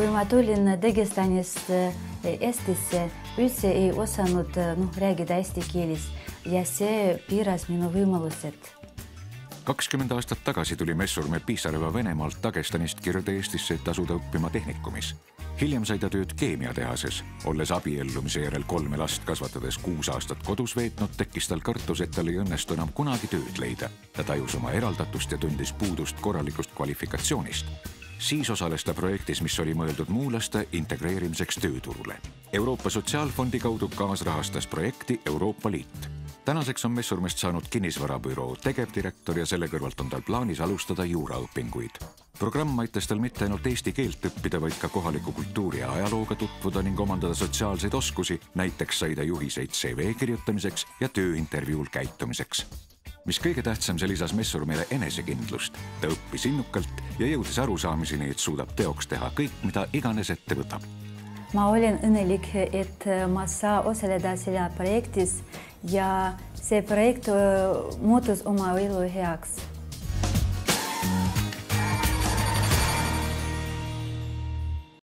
Kui ma tulin Dagestanist Eestisse, üldse ei osanud räägida eesti keeles ja see piiras minu võimalused. 20 aastat tagasi tuli Messurme Piisareva Venemaalt Dagestanist Kirde-Eestisse, et asuda õppima tehnikumis. Hiljem sai ta tööd keemiatehases. Olles abiellumise järel 3 last kasvatades 6 aastat kodus veetnud, tekkis tal kartus, et tal ei õnnestu enam kunagi tööd leida. Ta tajus oma eraldatust ja tundis puudust korralikust kvalifikatsioonist. Siis osales ta projektis, mis oli mõeldud muulaste integreerimiseks tööturule. Euroopa Sotsiaalfondi kaudu kaasrahastas projekti Euroopa Liit. Tänaseks on Messurmest saanud kinnisvarabüroo tegevdirektor ja selle kõrvalt on tal plaanis alustada juuraõpinguid. Programm aitas tal mitte ainult eesti keelt õppida, vaid ka kohaliku kultuuri ja ajalooga tutvuda ning omandada sotsiaalseid oskusi. Näiteks sai ta juhiseid CV kirjutamiseks ja tööintervjuul käitumiseks. Mis kõige tähtsam, see lisas Messurmele enesekindlust. Ta õppis innukalt ja jõudis arusaamiseni, et suudab teoks teha kõik, mida iganes ette võtab. Ma olen õnnelik, et ma saa osaleda selle projektis ja see projekt muutus oma elu heaks.